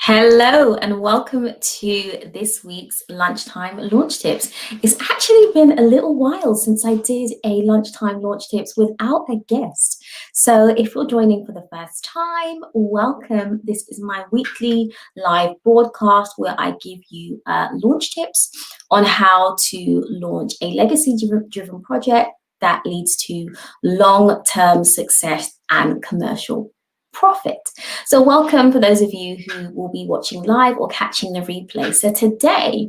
Hello and welcome to this week's Lunchtime Launch Tips. It's actually been a little while since I did a Lunchtime Launch Tips without a guest. So if you're joining for the first time, welcome. This is my weekly live broadcast where I give you launch tips on how to launch a legacy-driven project that leads to long-term success and commercial profit. So welcome for those of you who will be watching live or catching the replay. So today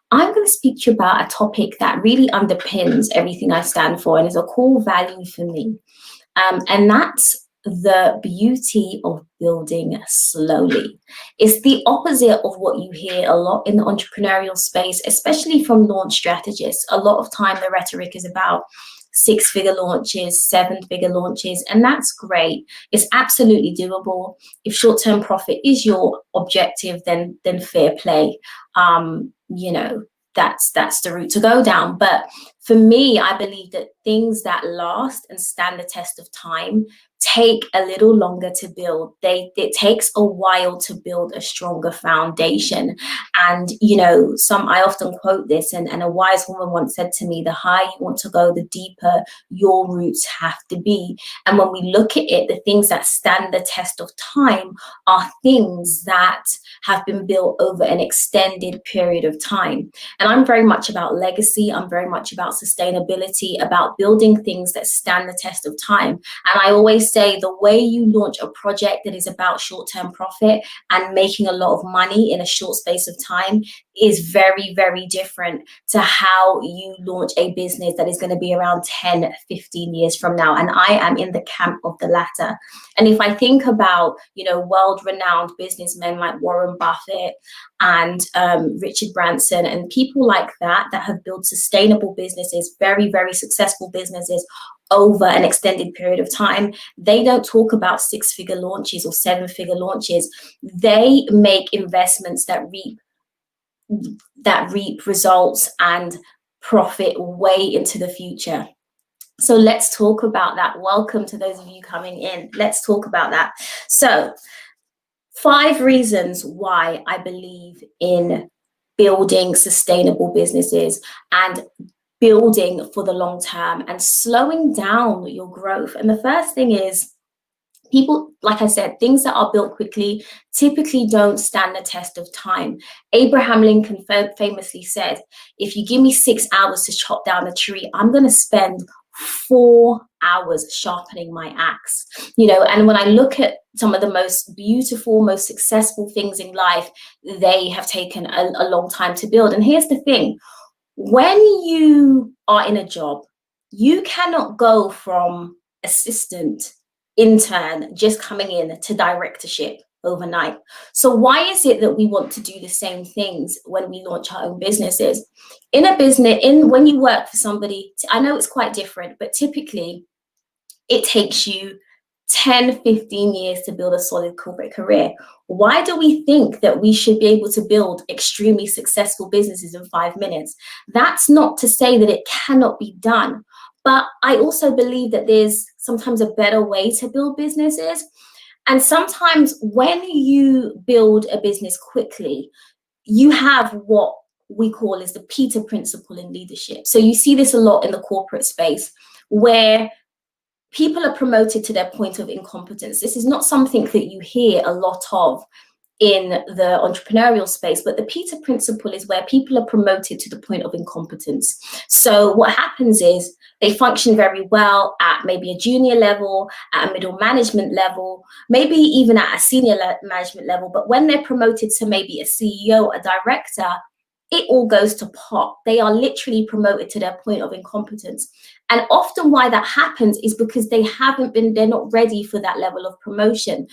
I'm going to speak to you about a topic that really underpins everything I stand for and is a core value for me. And that's the beauty of building slowly. It's the opposite of what you hear a lot in the entrepreneurial space, especially from launch strategists. A lot of time the rhetoric is about six-figure launches, seven-figure launches, and that's great. It's absolutely doable. If short-term profit is your objective, then fair play. That's the route to go down. But for me, I believe that things that last and stand the test of time take a little longer to build. It takes a while to build a stronger foundation. And, I often quote this, and a wise woman once said to me, the higher you want to go, the deeper your roots have to be. And when we look at it, the things that stand the test of time are things that have been built over an extended period of time. And I'm very much about legacy. I'm very much about sustainability, about building things that stand the test of time. And I always say the way you launch a project that is about short-term profit and making a lot of money in a short space of time is very, very different to how you launch a business that is going to be around 10, 15 years from now. And I am in the camp of the latter. And if I think about, world-renowned businessmen like Warren Buffett and Richard Branson and people like that have built sustainable businesses, very, very successful businesses over an extended period of time, they don't talk about six-figure launches or seven-figure launches. They make investments that reap results and profit way into the future. So let's talk about that. Welcome to those of you coming in. Let's talk about that. So 5 reasons why I believe in building sustainable businesses and building for the long term and slowing down your growth. And the first thing is, people, like I said, things that are built quickly typically don't stand the test of time. Abraham Lincoln famously said, if you give me 6 hours to chop down a tree, I'm going to spend 4 hours sharpening my axe. And when I look at some of the most beautiful, most successful things in life, they have taken a long time to build. And here's the thing. When you are in a job, you cannot go from assistant, intern, just coming in to directorship overnight. So why is it that we want to do the same things when we launch our own businesses? In a business, when you work for somebody, I know it's quite different, but typically it takes you 10, 15 years to build a solid corporate career. Why do we think that we should be able to build extremely successful businesses in 5 minutes? That's not to say that it cannot be done. But I also believe that there's sometimes a better way to build businesses. And sometimes when you build a business quickly, you have what we call is the Peter principle in leadership. So you see this a lot in the corporate space where people are promoted to their point of incompetence. This is not something that you hear a lot of in the entrepreneurial space, but the Peter principle is where people are promoted to the point of incompetence. So what happens is they function very well at maybe a junior level, at a middle management level, maybe even at a senior management level. But when they're promoted to maybe a CEO, a director, it all goes to pot. They are literally promoted to their point of incompetence. And often why that happens is because they're not ready for that level of promotion.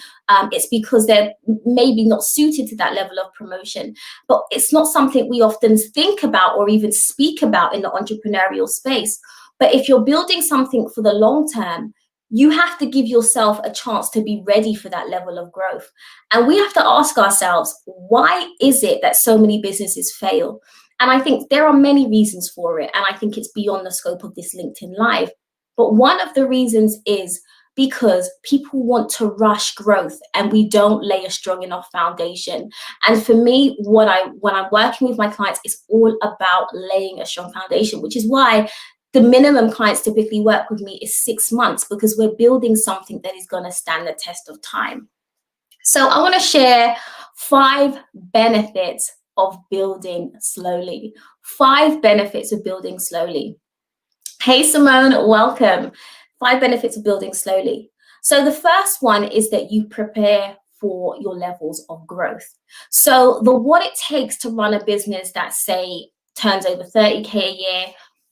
It's because they're maybe not suited to that level of promotion. But it's not something we often think about or even speak about in the entrepreneurial space. But if you're building something for the long term, you have to give yourself a chance to be ready for that level of growth. And we have to ask ourselves, why is it that so many businesses fail? And I think there are many reasons for it. And I think it's beyond the scope of this LinkedIn Live. But one of the reasons is because people want to rush growth and we don't lay a strong enough foundation. And for me, when I'm working with my clients, it's all about laying a strong foundation, which is why the minimum clients typically work with me is 6 months, because we're building something that is going to stand the test of time. So I want to share 5 benefits of building slowly. 5 benefits of building slowly. Hey, Simone, welcome. 5 benefits of building slowly. So the first one is that you prepare for your levels of growth. So what it takes to run a business that, say, turns over 30K a year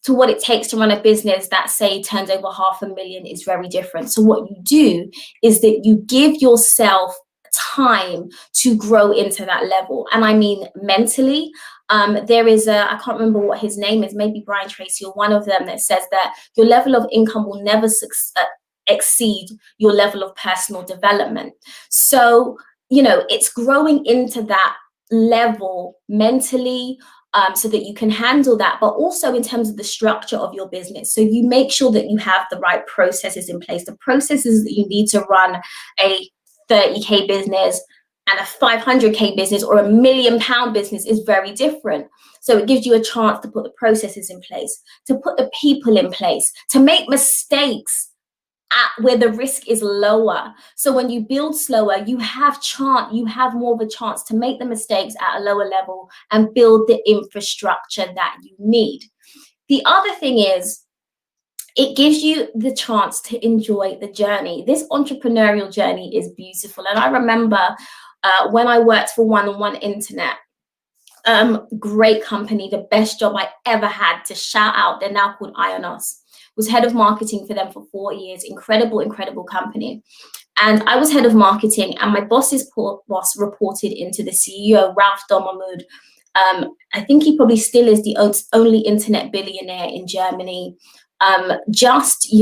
to what it takes to run a business that, say, turns over $500,000 is very different. So what you do is that you give yourself time to grow into that level. And I mean mentally. There is I can't remember what his name is, maybe Brian Tracy or one of them, that says that your level of income will never exceed your level of personal development. So, it's growing into that level mentally, so that you can handle that, but also in terms of the structure of your business. So you make sure that you have the right processes in place, the processes that you need to run a 30K business and a 500K business or £1 million business is very different. So it gives you a chance to put the processes in place, to put the people in place, to make mistakes at where the risk is lower. So when you build slower, you have more of a chance to make the mistakes at a lower level and build the infrastructure that you need. The other thing is, it gives you the chance to enjoy the journey. This entrepreneurial journey is beautiful. And I remember when I worked for One-on-One Internet, great company, the best job I ever had, to shout out. They're now called Ionos. Was head of marketing for them for 4 years. Incredible company. And I was head of marketing, and my boss's boss reported into the CEO, Ralph Dommermuth. I think he probably still is the only internet billionaire in Germany. Just,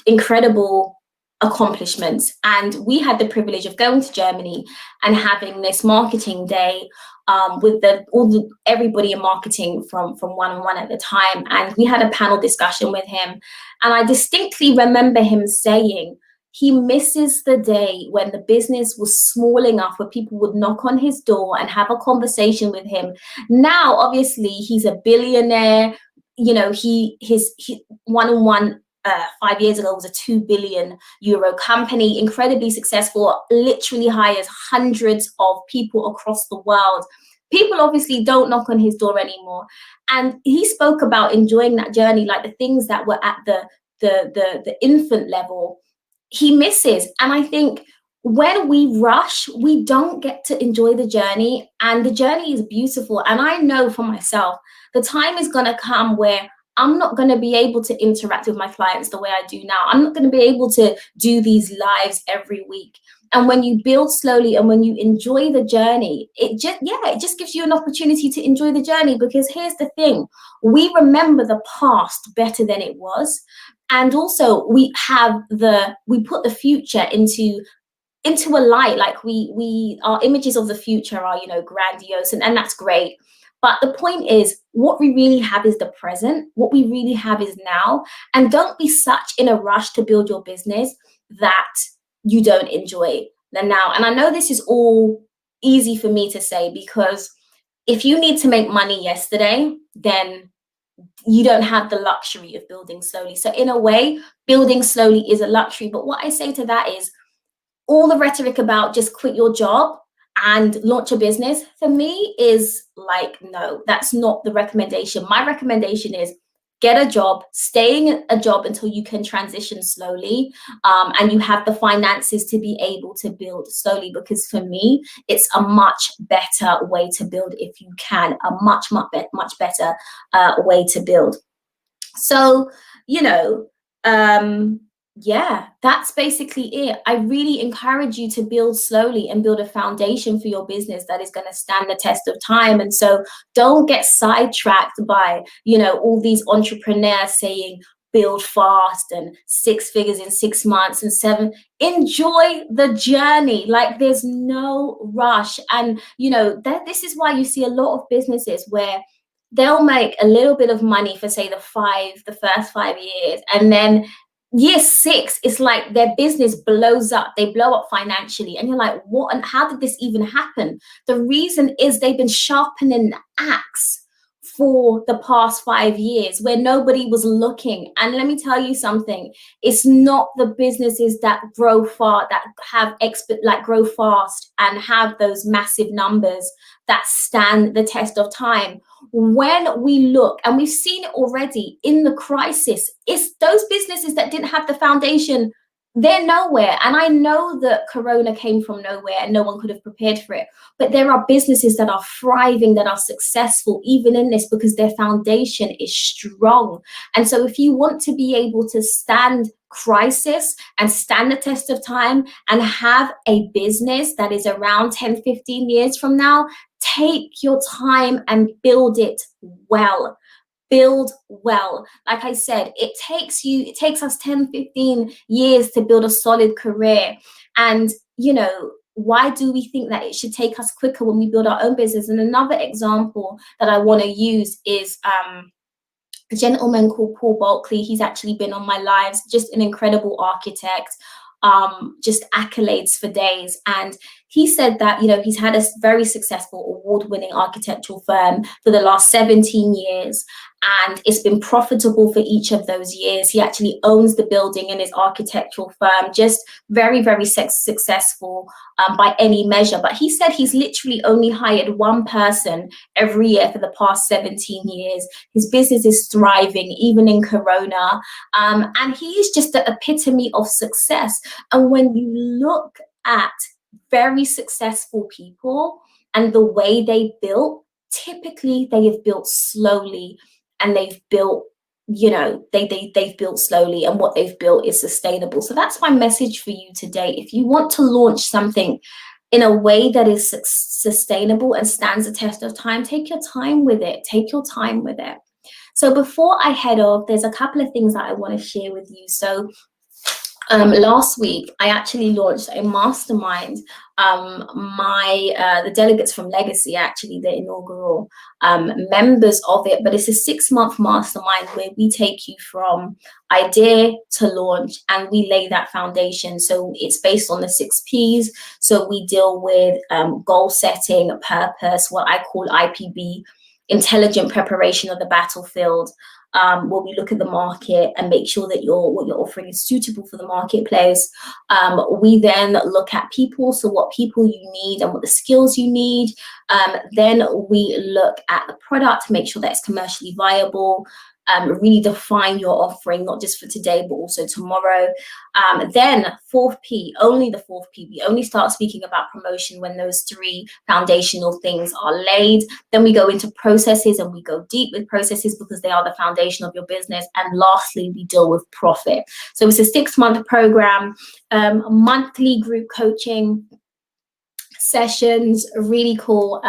incredible accomplishments. And we had the privilege of going to Germany and having this marketing day with everybody in marketing from One-on-One at the time. And we had a panel discussion with him. And I distinctly remember him saying he misses the day when the business was small enough where people would knock on his door and have a conversation with him. Now, obviously, he's a billionaire. His One-on-One 5 years ago was a €2 billion company, incredibly successful, literally hires hundreds of people across the world. People obviously don't knock on his door anymore. And he spoke about enjoying that journey, like the things that were at the infant level, he misses. And I think when we rush, we don't get to enjoy the journey, and the journey is beautiful. And I know for myself, the time is going to come where I'm not going to be able to interact with my clients the way I do now. I'm not going to be able to do these lives every week. And when you build slowly and when you enjoy the journey, it just gives you an opportunity to enjoy the journey. Because here's the thing, we remember the past better than it was. And also we put the future into a light. Like our images of the future are, grandiose, and that's great. But the point is, what we really have is the present. What we really have is now. And don't be such in a rush to build your business that you don't enjoy the now. And I know this is all easy for me to say, because if you need to make money yesterday, then you don't have the luxury of building slowly. So in a way, building slowly is a luxury. But what I say to that is, all the rhetoric about just quit your job and launch a business, for me, is like, no, that's not the recommendation. My recommendation is get a job, stay in a job until you can transition slowly, and you have the finances to be able to build slowly. Because for me, it's a much better way to build if you can, a much better way to build. So, yeah, that's basically it. I really encourage you to build slowly and build a foundation for your business that is going to stand the test of time. And so don't get sidetracked by, all these entrepreneurs saying build fast and 6 figures in 6 months and 7. Enjoy the journey. Like, there's no rush. And, this is why you see a lot of businesses where they'll make a little bit of money for, say, the first 5 years, and then year 6, it's like their business blows up. They blow up financially. And you're like, what? And how did this even happen? The reason is they've been sharpening the axe for the past 5 years where nobody was looking. And let me tell you something, it's not the businesses that grow far, that have grow fast and have those massive numbers that stand the test of time. When we look, and we've seen it already in the crisis, it's those businesses that didn't have the foundation, they're nowhere. And I know that Corona came from nowhere and no one could have prepared for it. But there are businesses that are thriving, that are successful, even in this, because their foundation is strong. And so if you want to be able to stand crisis and stand the test of time and have a business that is around 10, 15 years from now, take your time and build it well. Build well. Like I said, it takes us 10, 15 years to build a solid career. And, why do we think that it should take us quicker when we build our own business? And another example that I want to use is a gentleman called Paul Bulkley. He's actually been on my lives, just an incredible architect, just accolades for days. And he said that, he's had a very successful award-winning architectural firm for the last 17 years. And it's been profitable for each of those years. He actually owns the building in his architectural firm, just very, very successful by any measure. But he said he's literally only hired one person every year for the past 17 years. His business is thriving, even in Corona. And he is just the epitome of success. And when you look at very successful people and the way they built, typically they have built slowly. And they've built, they've built slowly, and what they've built is sustainable. So that's my message for you today. If you want to launch something in a way that is sustainable and stands the test of time, take your time with it. Take your time with it. So before I head off, there's a couple of things that I want to share with you. So last week, I actually launched a mastermind. The delegates from Legacy, actually, the inaugural members of it, but it's a 6-month mastermind where we take you from idea to launch and we lay that foundation. So it's based on the 6 Ps. So we deal with goal setting, purpose, what I call IPB, intelligent preparation of the battlefield. Where we look at the market and make sure that what you're offering is suitable for the marketplace. We then look at people, so what people you need and what the skills you need. Then we look at the product to make sure that it's commercially viable. Really define your offering, not just for today, but also tomorrow. Then 4th P, only the 4th P, we only start speaking about promotion when those 3 foundational things are laid. Then we go into processes and we go deep with processes because they are the foundation of your business. And lastly, we deal with profit. So it's a 6-month program, monthly group coaching sessions, really cool.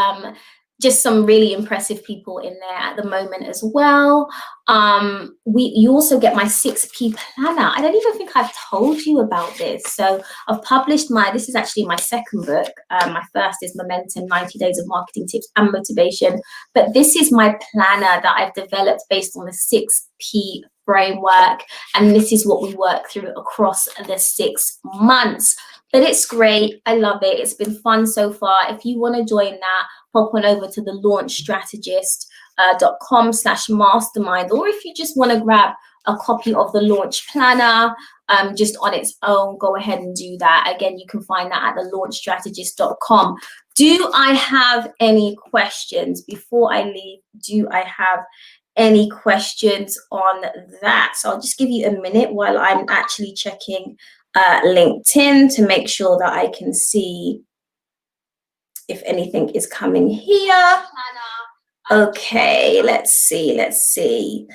Just some really impressive people in there at the moment as well. You also get my 6P planner. I don't even think I've told you about this. So I've published this is actually my 2nd book. My first is Momentum, 90 Days of Marketing Tips and Motivation. But this is my planner that I've developed based on the 6P framework. And this is what we work through across the 6 months. But it's great. I love it. It's been fun so far. If you want to join that, pop on over to the launchstrategist.com/mastermind. Or if you just want to grab a copy of the launch planner just on its own, go ahead and do that. Again, you can find that at the launchstrategist.com. Do I have any questions before I leave? Do I have any questions on that? So I'll just give you a minute while I'm actually checking LinkedIn to make sure that I can see if anything is coming here. Okay, let's see.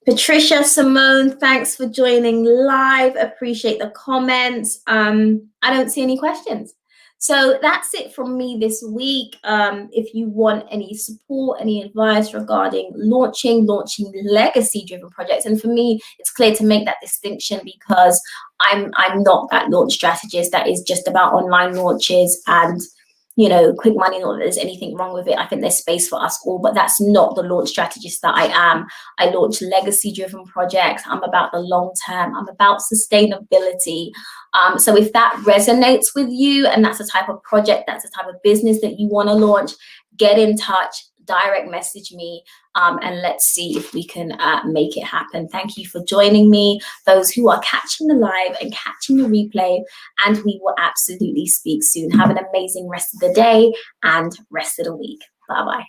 Patricia, Simone, thanks for joining live. Appreciate the comments. I don't see any questions. So that's it from me this week. If you want any support, any advice regarding launching legacy-driven projects, and for me, it's clear to make that distinction because I'm not that launch strategist that is just about online launches and quick money, not that there's anything wrong with it. I think there's space for us all, but that's not the launch strategist that I am. I launch legacy-driven projects. I'm about the long term. I'm about sustainability. So if that resonates with you and that's the type of project, that's the type of business that you want to launch, get in touch, direct message me, and let's see if we can make it happen. Thank you for joining me, those who are catching the live and catching the replay, and we will absolutely speak soon. Have an amazing rest of the day and rest of the week. Bye-bye.